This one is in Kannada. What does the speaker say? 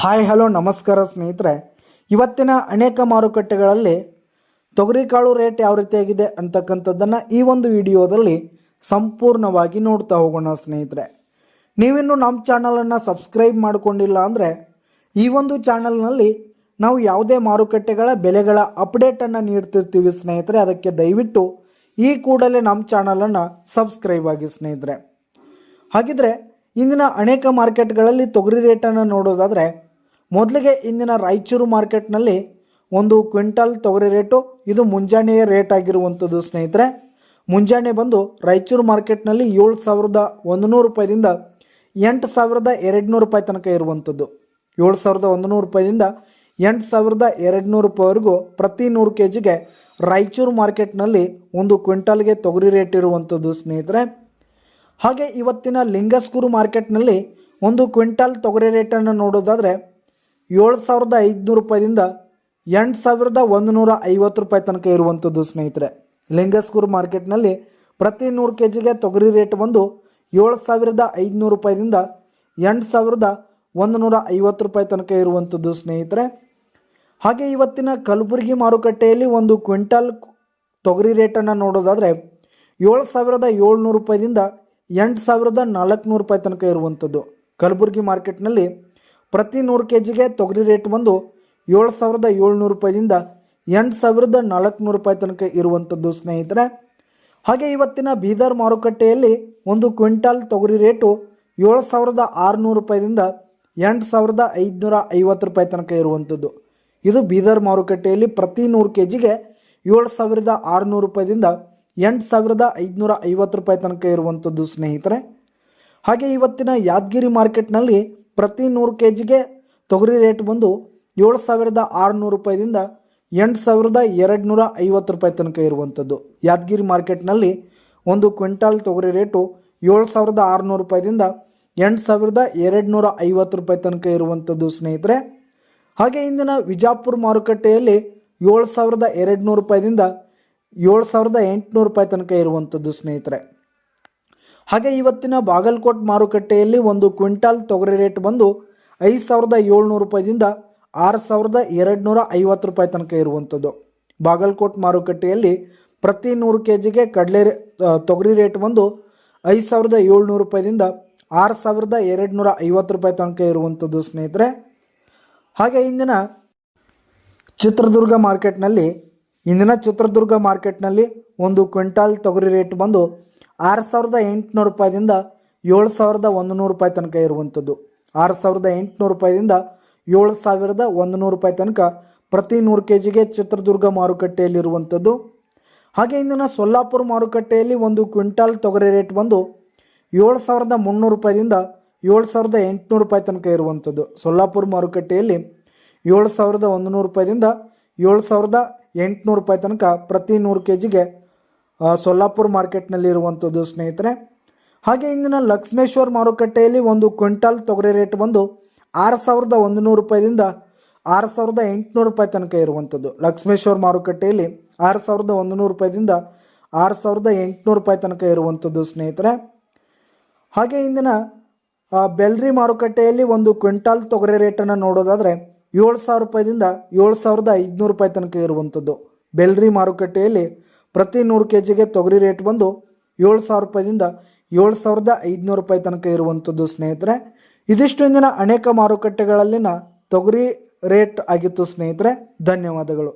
ಹಾಯ್ ಹಲೋ ನಮಸ್ಕಾರ ಸ್ನೇಹಿತರೆ. ಇವತ್ತಿನ ಅನೇಕ ಮಾರುಕಟ್ಟೆಗಳಲ್ಲಿ ತೊಗರಿಕಾಳು ರೇಟ್ ಯಾವ ರೀತಿಯಾಗಿದೆ ಅಂತಕ್ಕಂಥದ್ದನ್ನು ಈ ಒಂದು ವಿಡಿಯೋದಲ್ಲಿ ಸಂಪೂರ್ಣವಾಗಿ ನೋಡ್ತಾ ಹೋಗೋಣ ಸ್ನೇಹಿತರೆ. ನೀವಿನ್ನು ನಮ್ಮ ಚಾನಲನ್ನು ಸಬ್ಸ್ಕ್ರೈಬ್ ಮಾಡಿಕೊಂಡಿಲ್ಲ ಅಂದರೆ ಈ ಒಂದು ಚಾನಲ್ನಲ್ಲಿ ನಾವು ಯಾವುದೇ ಮಾರುಕಟ್ಟೆಗಳ ಬೆಲೆಗಳ ಅಪ್ಡೇಟನ್ನು ನೀಡ್ತಿರ್ತೀವಿ ಸ್ನೇಹಿತರೆ. ಅದಕ್ಕೆ ದಯವಿಟ್ಟು ಈ ಕೂಡಲೇ ನಮ್ಮ ಚಾನಲನ್ನು ಸಬ್ಸ್ಕ್ರೈಬ್ ಆಗಿ ಸ್ನೇಹಿತರೆ. ಹಾಗಿದ್ರೆ ಇಂದಿನ ಅನೇಕ ಮಾರ್ಕೆಟ್ಗಳಲ್ಲಿ ತೊಗರಿ ರೇಟನ್ನು ನೋಡೋದಾದರೆ ಮೊದಲಿಗೆ ಇಂದಿನ ರಾಯಚೂರು ಮಾರ್ಕೆಟ್ನಲ್ಲಿ ಒಂದು ಕ್ವಿಂಟಲ್ ತೊಗರಿ ರೇಟು ಇದು ಮುಂಜಾನೆಯ ರೇಟ್ ಆಗಿರುವಂಥದ್ದು ಸ್ನೇಹಿತರೆ. ಮುಂಜಾನೆ ಬಂದು ರಾಯಚೂರು ಮಾರ್ಕೆಟ್ನಲ್ಲಿ 7,100 ರೂಪಾಯಿದಿಂದ 8,200 ರೂಪಾಯಿ ತನಕ ಇರುವಂಥದ್ದು. 7,100 ರೂಪಾಯಿದಿಂದ 8,200 ರೂಪಾಯಿವರೆಗೂ ಪ್ರತಿ 100 kgಗೆ ರಾಯಚೂರು ಮಾರ್ಕೆಟ್ನಲ್ಲಿ ಒಂದು ಕ್ವಿಂಟಲ್ಗೆ ತೊಗರಿ ರೇಟ್ ಇರುವಂಥದ್ದು ಸ್ನೇಹಿತರೆ. ಹಾಗೆ ಇವತ್ತಿನ ಲಿಂಗಸ್ಕೂರು ಮಾರ್ಕೆಟ್ನಲ್ಲಿ ಒಂದು ಕ್ವಿಂಟಲ್ ತೊಗರಿ ರೇಟನ್ನು ನೋಡೋದಾದರೆ 7,500 ರೂಪಾಯಿದಿಂದ 8,150 ರೂಪಾಯಿ ತನಕ ಇರುವಂಥದ್ದು ಸ್ನೇಹಿತರೆ. ಲಿಂಗಸ್ಕೂರು ಮಾರ್ಕೆಟ್ನಲ್ಲಿ ಪ್ರತಿ 100 kgಗೆ ತೊಗರಿ ರೇಟ್ ಬಂದು 7,500 ರೂಪಾಯಿದಿಂದ 8,150 ರೂಪಾಯಿ ತನಕ ಇರುವಂಥದ್ದು ಸ್ನೇಹಿತರೆ. ಹಾಗೆ ಇವತ್ತಿನ ಕಲಬುರಗಿ ಮಾರುಕಟ್ಟೆಯಲ್ಲಿ ಒಂದು ಕ್ವಿಂಟಲ್ ತೊಗರಿ ರೇಟನ್ನು ನೋಡೋದಾದರೆ 7,700 ರೂಪಾಯಿದಿಂದ 8,400 ರೂಪಾಯಿ ತನಕ ಇರುವಂಥದ್ದು. ಕಲಬುರಗಿ ಮಾರ್ಕೆಟ್ನಲ್ಲಿ ಪ್ರತಿ 100 kgಗೆ ತೊಗರಿ ರೇಟ್ ಬಂದು 7,700 ರೂಪಾಯಿದಿಂದ 8,400 ರೂಪಾಯಿ ತನಕ ಇರುವಂಥದ್ದು ಸ್ನೇಹಿತರೆ. ಹಾಗೆ ಇವತ್ತಿನ ಬೀದರ್ ಮಾರುಕಟ್ಟೆಯಲ್ಲಿ ಒಂದು ಕ್ವಿಂಟಲ್ ತೊಗರಿ ರೇಟು 7,600 ರೂಪಾಯಿದಿಂದ 8,550 ರೂಪಾಯಿ ತನಕ ಇರುವಂಥದ್ದು. ಇದು ಬೀದರ್ ಮಾರುಕಟ್ಟೆಯಲ್ಲಿ ಪ್ರತಿ 100 kgಗೆ 7,600 ರೂಪಾಯಿದಿಂದ 8,550 ರೂಪಾಯಿ ತನಕ ಇರುವಂಥದ್ದು ಸ್ನೇಹಿತರೆ. ಹಾಗೆ ಇವತ್ತಿನ ಯಾದಗಿರಿ ಮಾರ್ಕೆಟ್ನಲ್ಲಿ ಪ್ರತಿ 100 kgಗೆ ತೊಗರಿ ರೇಟ್ ಬಂದು 7,600 ರೂಪಾಯಿದಿಂದ 8,250 ರೂಪಾಯಿ ತನಕ ಇರುವಂಥದ್ದು. ಯಾದಗಿರಿ ಮಾರ್ಕೆಟ್ನಲ್ಲಿ ಒಂದು ಕ್ವಿಂಟಲ್ ತೊಗರಿ ರೇಟು 7,600 ರೂಪಾಯಿದಿಂದ 8,250 ರೂಪಾಯಿ ತನಕ ಇರುವಂಥದ್ದು ಸ್ನೇಹಿತರೆ. ಹಾಗೆ ಇಂದಿನ ವಿಜಾಪುರ ಮಾರುಕಟ್ಟೆಯಲ್ಲಿ 7,200 ರೂಪಾಯಿದಿಂದ 7,800 ರೂಪಾಯಿ ತನಕ ಇರುವಂಥದ್ದು ಸ್ನೇಹಿತರೆ. ಹಾಗೆ ಇವತ್ತಿನ ಬಾಗಲಕೋಟ್ ಮಾರುಕಟ್ಟೆಯಲ್ಲಿ ಒಂದು ಕ್ವಿಂಟಲ್ ತೊಗರಿ ರೇಟ್ ಬಂದು 5,700 ರೂಪಾಯಿದಿಂದ 6,250 ರೂಪಾಯಿ ತನಕ ಇರುವಂಥದ್ದು. ಬಾಗಲಕೋಟ್ ಮಾರುಕಟ್ಟೆಯಲ್ಲಿ ಪ್ರತಿ 100 kgಗೆ ತೊಗರಿ ರೇಟ್ ಬಂದು 5,700 ರೂಪಾಯಿದಿಂದ 6,250 ರೂಪಾಯಿ ತನಕ ಇರುವಂಥದ್ದು ಸ್ನೇಹಿತರೆ. ಹಾಗೆ ಇಂದಿನ ಚಿತ್ರದುರ್ಗ ಮಾರ್ಕೆಟ್ನಲ್ಲಿ ಒಂದು ಕ್ವಿಂಟಲ್ ತೊಗರಿ ರೇಟ್ ಬಂದು 6,800 ರೂಪಾಯಿದಿಂದ 7,100 ರೂಪಾಯಿ ತನಕ ಇರುವಂಥದ್ದು. 6,800 ರೂಪಾಯಿದಿಂದ 7,100 ರೂಪಾಯಿ ತನಕ ಪ್ರತಿ 100 kgಗೆ ಚಿತ್ರದುರ್ಗ ಮಾರುಕಟ್ಟೆಯಲ್ಲಿರುವಂಥದ್ದು. ಹಾಗೆ ಇಂದಿನ ಸೊಲ್ಲಾಪುರ ಮಾರುಕಟ್ಟೆಯಲ್ಲಿ ಒಂದು ಕ್ವಿಂಟಲ್ ತೊಗರಿ ರೇಟ್ ಬಂದು 7,300 ರೂಪಾಯಿದಿಂದ 7,800 ರೂಪಾಯಿ ತನಕ ಇರುವಂಥದ್ದು. ಸೊಲ್ಲಾಪುರ ಮಾರುಕಟ್ಟೆಯಲ್ಲಿ 7,100 ರೂಪಾಯಿದಿಂದ 7,800 ರೂಪಾಯಿ ತನಕ ಪ್ರತಿ 100 kgಗೆ ಸೊಲ್ಲಾಪುರ ಮಾರ್ಕೆಟ್ನಲ್ಲಿ ಇರುವಂಥದ್ದು ಸ್ನೇಹಿತರೆ. ಹಾಗೆ ಇಂದಿನ ಲಕ್ಷ್ಮೇಶ್ವರ ಮಾರುಕಟ್ಟೆಯಲ್ಲಿ ಒಂದು ಕ್ವಿಂಟಲ್ ತೊಗರಿ ರೇಟ್ ಬಂದು 6,100 ರೂಪಾಯಿದಿಂದ 6,800 ರೂಪಾಯಿ ತನಕ ಇರುವಂಥದ್ದು. ಲಕ್ಷ್ಮೇಶ್ವರ ಮಾರುಕಟ್ಟೆಯಲ್ಲಿ 6,100 ರೂಪಾಯಿದಿಂದ 6,800 ರೂಪಾಯಿ ತನಕ ಇರುವಂಥದ್ದು ಸ್ನೇಹಿತರೆ. ಹಾಗೆ ಇಂದಿನ ಬೆಲ್ರಿ ಮಾರುಕಟ್ಟೆಯಲ್ಲಿ ಒಂದು ಕ್ವಿಂಟಲ್ ತೊಗರಿ ರೇಟನ್ನು ನೋಡೋದಾದರೆ 7,000 ರೂಪಾಯಿದಿಂದ 7,500 ರೂಪಾಯಿ ತನಕ ಇರುವಂಥದ್ದು. ಬೆಲ್ರಿ ಮಾರುಕಟ್ಟೆಯಲ್ಲಿ ಪ್ರತಿ 100 kgಗೆ ತೊಗರಿ ರೇಟ್ ಬಂದು 7,000 ರೂಪಾಯಿದಿಂದ 7,500 ರೂಪಾಯಿ ತನಕ ಇರುವಂಥದ್ದು ಸ್ನೇಹಿತರೆ. ಇದಿಷ್ಟು ಇಂದಿನ ಅನೇಕ ಮಾರುಕಟ್ಟೆಗಳಲ್ಲಿನ ತೊಗರಿ ರೇಟ್ ಆಗಿತ್ತು ಸ್ನೇಹಿತರೆ. ಧನ್ಯವಾದಗಳು.